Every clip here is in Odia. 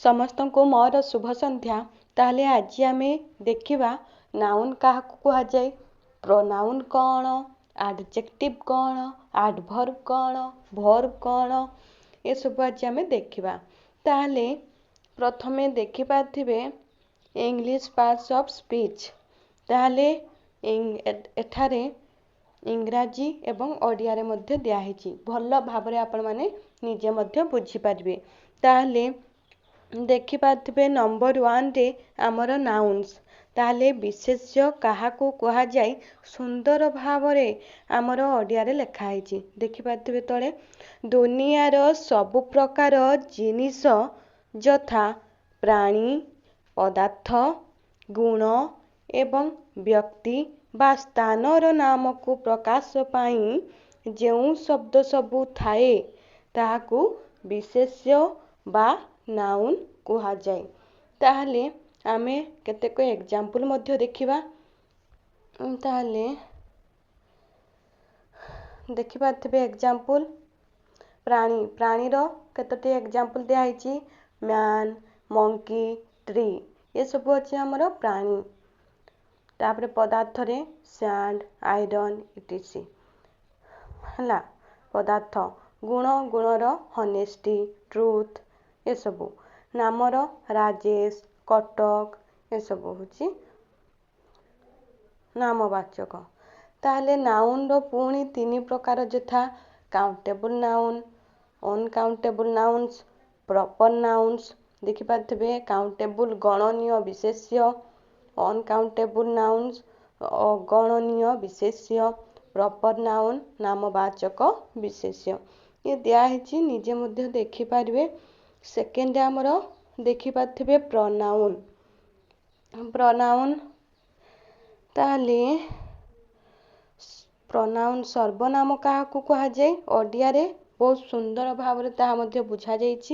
ସମସ୍ତଙ୍କୁ ମୋର ଶୁଭ ସନ୍ଧ୍ୟା। ତାହେଲେ ଆଜି ଆମେ ଦେଖିବା ନାଉନ୍ କାହାକୁ କୁହାଯାଏ, ପ୍ରୋନାଉନ୍ କ'ଣ, ଆଡଜେକ୍ଟିଭ୍ କ'ଣ, ଆଡଭର୍ବ କ'ଣ, ଭର୍ବ କ'ଣ, ଏସବୁ ଆଜି ଆମେ ଦେଖିବା। ତାହେଲେ ପ୍ରଥମେ ଦେଖିପାରିଥିବେ ଇଂଲିଶ ପାର୍ଟସ୍ ଅଫ୍ ସ୍ପିଚ୍। ତାହେଲେ ଏଠାରେ ଇଂରାଜୀ ଏବଂ ଓଡ଼ିଆରେ ମଧ୍ୟ ଦିଆହେଇଛି। ଭଲ ଭାବରେ ଆପଣମାନେ ନିଜେ ମଧ୍ୟ ବୁଝିପାରିବେ। ତାହେଲେ ଦେଖିପାରୁଥିବେ ନମ୍ବର 1ରେ ଆମର ନାଉନ୍ସ। ତାହେଲେ ବିଶେଷ୍ୟ କାହାକୁ କୁହାଯାଏ ସୁନ୍ଦର ଭାବରେ ଆମର ଓଡ଼ିଆରେ ଲେଖା ହେଇଛି। ଦେଖିପାରୁଥିବେ ତଳେ ଦୁନିଆର ସବୁ ପ୍ରକାର ଜିନିଷ ଯଥା ପ୍ରାଣୀ, ପଦାର୍ଥ, ଗୁଣ ଏବଂ ବ୍ୟକ୍ତି ବା ସ୍ଥାନର ନାମକୁ ପ୍ରକାଶ ପାଇଁ ଯେଉଁ ଶବ୍ଦ ସବୁ ଥାଏ ତାହାକୁ ବିଶେଷ୍ୟ ବା ନାଉନ୍ କୁହାଯାଏ। ତାହେଲେ ଆମେ କେତେକ ଏକ୍ଜାମ୍ପଲ୍ ମଧ୍ୟ ଦେଖିବା। ତାହେଲେ ଦେଖିପାରୁଥିବେ ଏକ୍ଜାମ୍ପଲ୍ ପ୍ରାଣୀର କେତୋଟି ଏକ୍ଜାମ୍ପଲ୍ ଦିଆହେଇଛି ମ୍ୟାନ୍, ମଙ୍କି, ଟ୍ରି, ଏସବୁ ଅଛି ଆମର ପ୍ରାଣୀ। ତାପରେ ପଦାର୍ଥରେ ସ୍ୟାଣ୍ଡ, ଆଇରନ୍ ଇଟିସି ହେଲା ପଦାର୍ଥ। ଗୁଣର ହନେଷ୍ଟି, ଟ୍ରୁଥ୍, ଏସବୁ। ନାମର ରାଜେଶ, କଟକ, ଏସବୁ ହେଉଛି ନାମବାଚକ। ତାହେଲେ ନାଉନ୍ର ପୁଣି 3 ପ୍ରକାର ଯଥା countable noun, uncountable nouns, proper nouns. ଦେଖିପାରୁଥିବେ କାଉଣ୍ଟେବୁଲ୍ ଗଣନୀୟ ବିଶେଷ୍ୟ, ଅନକାଉଣ୍ଟେବୁଲ୍ ନାଉନ୍ସ ଅଗଣନୀୟ ବିଶେଷ୍ୟ, ପ୍ରପର୍ ନାଉନ୍ ନାମବାଚକ ବିଶେଷ୍ୟ। ଇଏ ଦିଆହେଇଛି ନିଜେ ମଧ୍ୟ ଦେଖିପାରିବେ। ସେକେଣ୍ଡ ଆମର ଦେଖିପାରୁଥିବେ ପ୍ରୋନାଉନ୍। ତାହେଲେ ପ୍ରୋନାଉନ୍ ସର୍ବନାମ କାହାକୁ କୁହାଯାଏ ଓଡ଼ିଆରେ ବହୁତ ସୁନ୍ଦର ଭାବରେ ତାହା ମଧ୍ୟ ବୁଝାଯାଇଛି।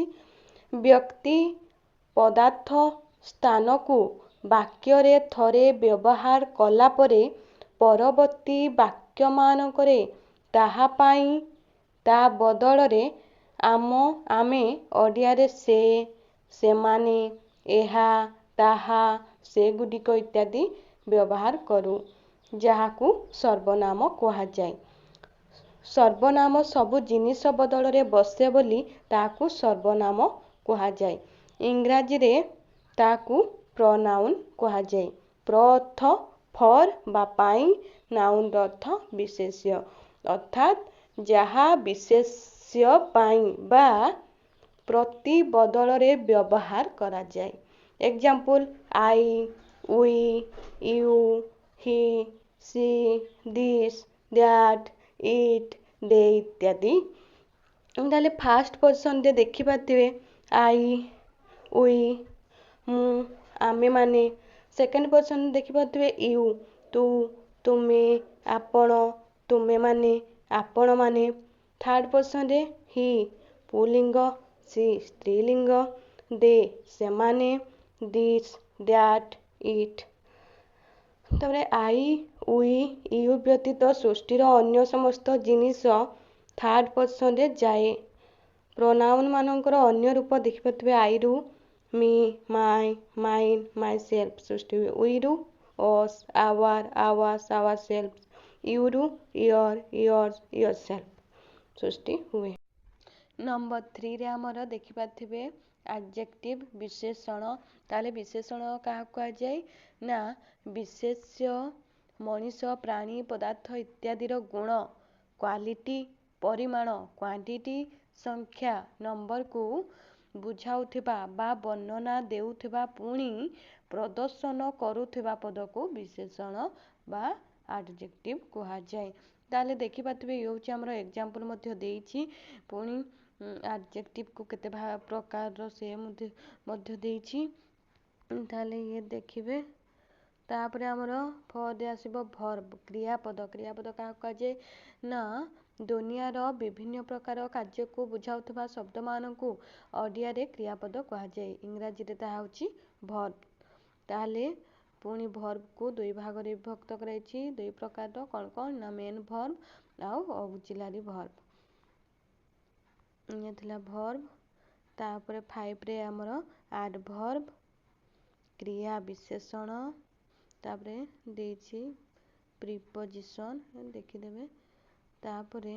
ବ୍ୟକ୍ତି, ପଦାର୍ଥ, ସ୍ଥାନକୁ ବାକ୍ୟରେ ଥରେ ବ୍ୟବହାର କଲା ପରେ ପରବର୍ତ୍ତୀ ବାକ୍ୟମାନଙ୍କରେ ତାହା ପାଇଁ ତା ବଦଳରେ ଆମେ ଓଡ଼ିଆରେ ସେ, ସେମାନେ, ଏହା, ତାହା, ସେଗୁଡ଼ିକ ଇତ୍ୟାଦି ବ୍ୟବହାର କରୁ, ଯାହାକୁ ସର୍ବନାମ କୁହାଯାଏ। ସର୍ବନାମ ସବୁ ଜିନିଷ ବଦଳରେ ବସେ ବୋଲି ତାହାକୁ ସର୍ବନାମ କୁହାଯାଏ। ଇଂରାଜୀରେ ତାହାକୁ ପ୍ରୋନାଉନ୍ କୁହାଯାଏ। ପ୍ରୋ ଅର୍ଥ ଫର୍ ବା ପାଇଁ, ନାଉନ୍ର ଅର୍ଥ ବିଶେଷ୍ୟ, ଅର୍ଥାତ୍ ଯାହା ବିଶେଷ୍ୟ ପାଇଁ ବା ପ୍ରତି ବଦଳରେ ବ୍ୟବହାର କରାଯାଏ। Example I, we, you, he, she, this, that, it, they ଇତ୍ୟାଦି। ତାହେଲେ ଫାର୍ଷ୍ଟ ପର୍ସନରେ ଦେଖିପାରୁଥିବେ ଆଇ, ଉଇ, ମୁଁ, ଆମେମାନେ। ସେକେଣ୍ଡ ପର୍ସନରେ ଦେଖିପାରୁଥିବେ ୟୁ, ତୁ, ତୁମେ, ଆପଣ, ତୁମେମାନେ, ଆପଣମାନେ। ଥାର୍ଡ଼ ପର୍ସନରେ ହି, ପୁଲ୍ଲିଙ୍ଗ, ସି, ସ୍ତ୍ରୀଲିଙ୍ଗ, ଦେ, ସେମାନେ, ଦିସ୍, ଦ୍ୟାଟ୍, ଇଟ୍। ତାପରେ ଆଇ, ଉଇ, ୟୁ ବ୍ୟତୀତ ସୃଷ୍ଟିର ଅନ୍ୟ ସମସ୍ତ ଜିନିଷ ଥାର୍ଡ଼ ପର୍ସନରେ ଯାଏ। ପ୍ରୋନାଉନ୍ ମାନଙ୍କର ଅନ୍ୟ ରୂପ ଦେଖିପାରୁଥିବେ ଆଇରୁ ମି, ମାଇ, ମାଇନ୍, ମାଇସେଲ୍ଫ ସୃଷ୍ଟି ହୁଏ। ଉଇରୁ ଅସ୍, ଆୱାର, ଆୱାର୍ସ, ଆୱାରସେଲ୍ଫ। ୟୁରୁ ୟର୍, ୟର୍ସ, ୟର୍ସେଲ୍ଫ ସୃଷ୍ଟି ହୁଏ। ନମ୍ବର 3ରେ ଆମର ଦେଖିପାରୁଥିବେ ଆଡଜେକ୍ଟିଭ୍ ବିଶେଷଣ। ତାହେଲେ ବିଶେଷଣ କାହାକୁ କୁହାଯାଏ ନା ବିଶେଷ୍ୟ ମଣିଷ, ପ୍ରାଣୀ, ପଦାର୍ଥ ଇତ୍ୟାଦିର ଗୁଣ, କ୍ୱାଲିଟି, ପରିମାଣ, କ୍ୱାଣ୍ଟିଟି, ସଂଖ୍ୟା, ନମ୍ବରକୁ ବୁଝାଉଥିବା ବା ବର୍ଣ୍ଣନା ଦେଉଥିବା ପୁଣି ପ୍ରଦର୍ଶନ କରୁଥିବା ପଦକୁ ବିଶେଷଣ ବା ଆଡଜେକ୍ଟିଭ୍ କୁହାଯାଏ। ତାହେଲେ ଦେଖିପାରୁଥିବେ ଇଏ ହେଉଛି ଆମର ଏକ୍ଜାମ୍ପଲ୍ ମଧ୍ୟ ଦେଇଛି। ପୁଣି ଆଡଜେକ୍ଟିଭ୍କୁ କେତେ ପ୍ରକାରର ସେ ମଧ୍ୟ ଦେଇଛି। ତାହେଲେ ଇଏ ଦେଖିବେ। ତାପରେ ଆମର ଫର୍ରେ ଆସିବ ଭର୍ବ, କ୍ରିୟାପଦ। କ୍ରିୟାପଦ କାହାକୁ କୁହାଯାଏ ନା ଦୁନିଆର ବିଭିନ୍ନ ପ୍ରକାର କାର୍ଯ୍ୟକୁ ବୁଝାଉଥିବା ଶବ୍ଦମାନଙ୍କୁ ଓଡ଼ିଆରେ କ୍ରିୟାପଦ କୁହାଯାଏ। ଇଂରାଜୀରେ ତାହା ହେଉଛି ଭର୍ବ। ତାହେଲେ ପୁଣି ଭର୍ବକୁ 2 ଭାଗରେ ବିଭକ୍ତ କରାଯାଇଛି। 2 ପ୍ରକାରର କ'ଣ ନା ମେନ୍ ଭର୍ବ ଆଉ ଅକ୍ସିଲାରୀ ଭର୍ବ। ଇଏ ଥିଲା ଭର୍ବ। ତାପରେ 5ରେ ଆମର ଆଡଭର୍ବ, କ୍ରିୟା ବିଶେଷଣ, ତାପରେ ଦେଇଛି ପ୍ରିପୋଜିସନ ଦେଖିଦେବେ। ତାପରେ